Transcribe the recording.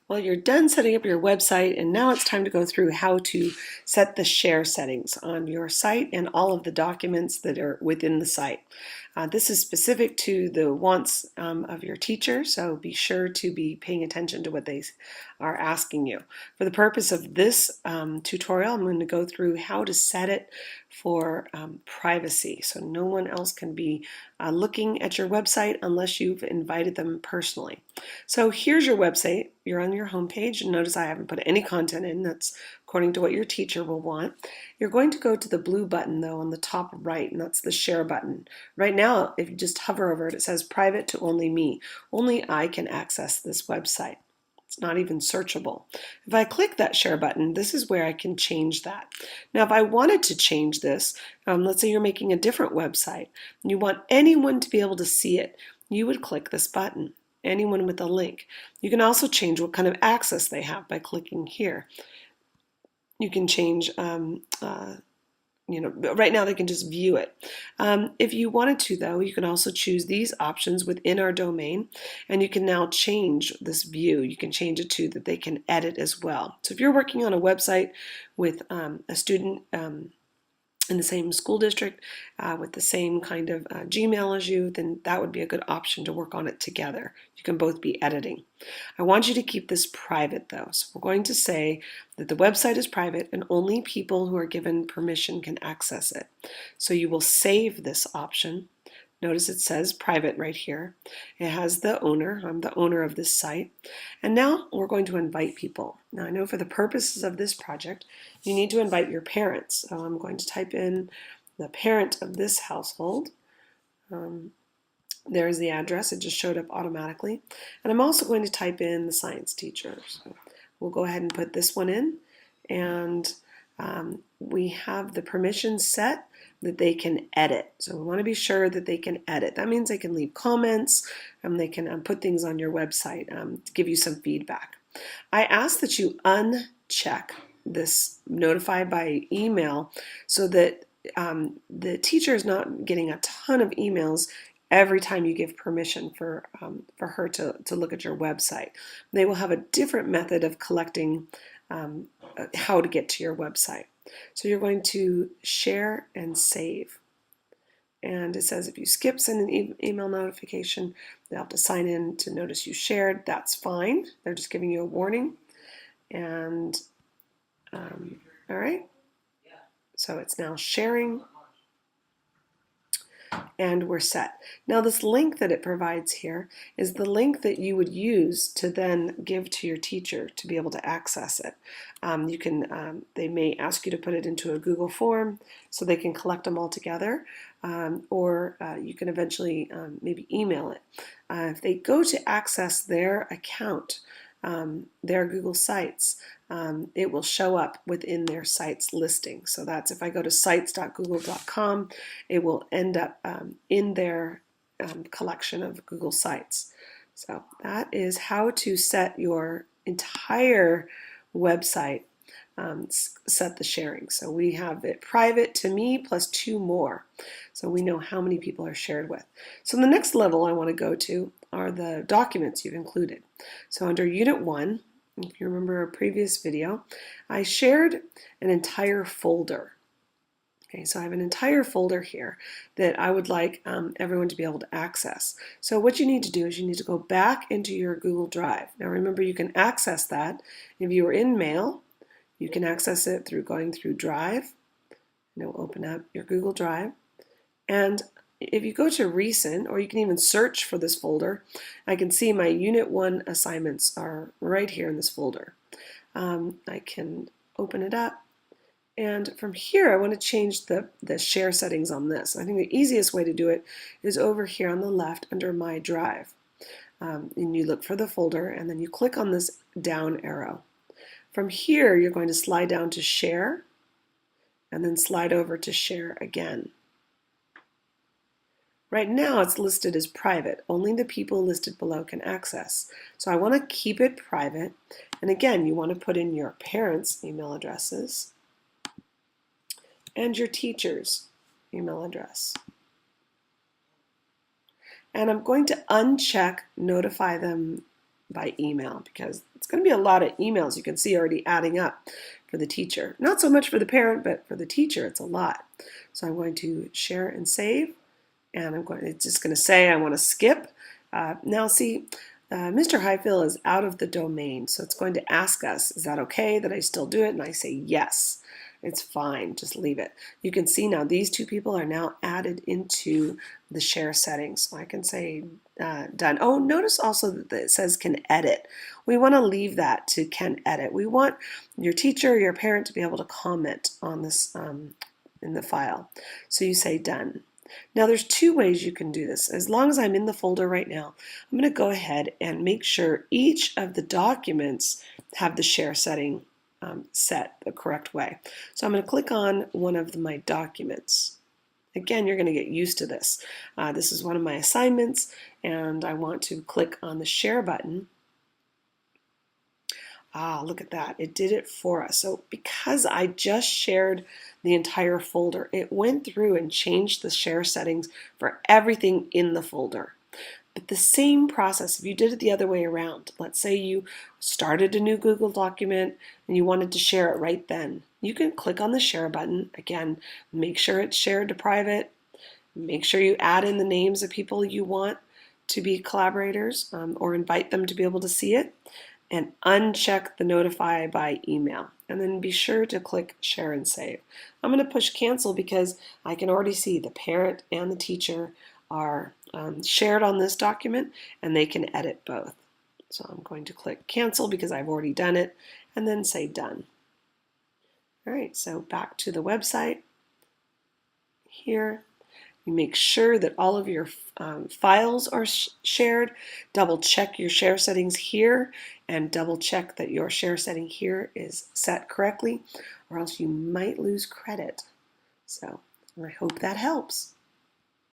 Well, you're done setting up your website, and now it's time to go through how to set the share settings on your site and all of the documents that are within the site. This is specific to the wants of your teacher, so be sure to be paying attention to what they are asking you. For the purpose of this tutorial, I'm going to go through how to set it for privacy, so no one else can be looking at your website unless you've invited them personally. So here's your website. You're on your home page, and notice I haven't put any content in. That's according to what your teacher will want. You're going to go to the blue button though on the top right, and that's the share button. Right now, if you just hover over it, it says private to only me. Only I can access this website. It's not even searchable. If I click that share button, this is where I can change that. Now, if I wanted to change this, let's say you're making a different website, and you want anyone to be able to see it, you would click this button. Anyone with a link. You can also change what kind of access they have by clicking here. You can change, right now they can just view it. If you wanted to, though, you can also choose these options within our domain, and you can now change this view. You can change it to that they can edit as well. So if you're working on a website with a student in the same school district with the same kind of Gmail as you, then that would be a good option to work on it together. You can both be editing. I want you to keep this private though. So we're going to say that the website is private and only people who are given permission can access it. So you will save this option. Notice it says private right here. It has the owner. I'm the owner of this site. And now we're going to invite people. Now I know for the purposes of this project, you need to invite your parents. So I'm going to type in the parent of this household. There's the address. It just showed up automatically. And I'm also going to type in the science teacher. So we'll go ahead and put this one in. And we have the permissions set that they can edit. So we want to be sure that they can edit. That means they can leave comments and they can put things on your website to give you some feedback. I ask that you uncheck this notify by email so that the teacher is not getting a ton of emails every time you give permission for her to look at your website. They will have a different method of collecting how to get to your website. So you're going to share and save. And it says if you skip send an email notification, they'll have to sign in to notice you shared. That's fine. They're just giving you a warning. And all right. So it's now sharing. And we're set. Now this link that it provides here is the link that you would use to then give to your teacher to be able to access it. They may ask you to put it into a Google form so they can collect them all together, or you can eventually maybe email it. If they go to access their account, their Google Sites, it will show up within their sites listing. So that's if I go to sites.google.com, it will end up in their collection of Google Sites. So that is how to set your entire website, set the sharing. So we have it private to me plus 2 more. So we know how many people are shared with. So the next level I want to go to are the documents you've included. So under Unit 1, if you remember a previous video, I shared an entire folder. Okay, so I have an entire folder here that I would like everyone to be able to access. So what you need to do is you need to go back into your Google Drive. Now remember, you can access that. If you were in Mail, you can access it through going through Drive, and it will open up your Google Drive. And if you go to Recent, or you can even search for this folder, I can see my Unit 1 assignments are right here in this folder. I can open it up. And from here, I want to change the share settings on this. I think the easiest way to do it is over here on the left under My Drive. And you look for the folder, and then you click on this down arrow. From here, you're going to slide down to Share, and then slide over to Share again. Right now, it's listed as private. Only the people listed below can access. So I want to keep it private. And again, you want to put in your parents' email addresses and your teacher's email address. And I'm going to uncheck notify them by email, because it's going to be a lot of emails you can see already adding up for the teacher. Not so much for the parent, but for the teacher, it's a lot. So I'm going to share and save, and it's just going to say I want to skip. Now see, Mr. Highfill is out of the domain, so it's going to ask us, is that okay that I still do it? And I say yes. It's fine, just leave it. You can see now these two people are now added into the share settings. So I can say done. Oh, notice also that it says can edit. We want to leave that to can edit. We want your teacher or your parent to be able to comment on this in the file. So you say done. Now there's two ways you can do this. As long as I'm in the folder right now, I'm going to go ahead and make sure each of the documents have the share setting set the correct way. So I'm going to click on one of my documents. Again, you're going to get used to this. This is one of my assignments, and I want to click on the share button. Look at that. It did it for us. So because I just shared the entire folder, it went through and changed the share settings for everything in the folder. But the same process, if you did it the other way around, let's say you started a new Google document and you wanted to share it right then, you can click on the share button. Again, make sure it's shared to private. Make sure you add in the names of people you want to be collaborators or invite them to be able to see it, and uncheck the notify by email. And then be sure to click share and save. I'm going to push cancel because I can already see the parent and the teacher are shared on this document, and they can edit both. So I'm going to click cancel because I've already done it, and then say done. All right, so back to the website here. You make sure that all of your files are shared. Double check your share settings here, and double check that your share setting here is set correctly, or else you might lose credit. So I hope that helps.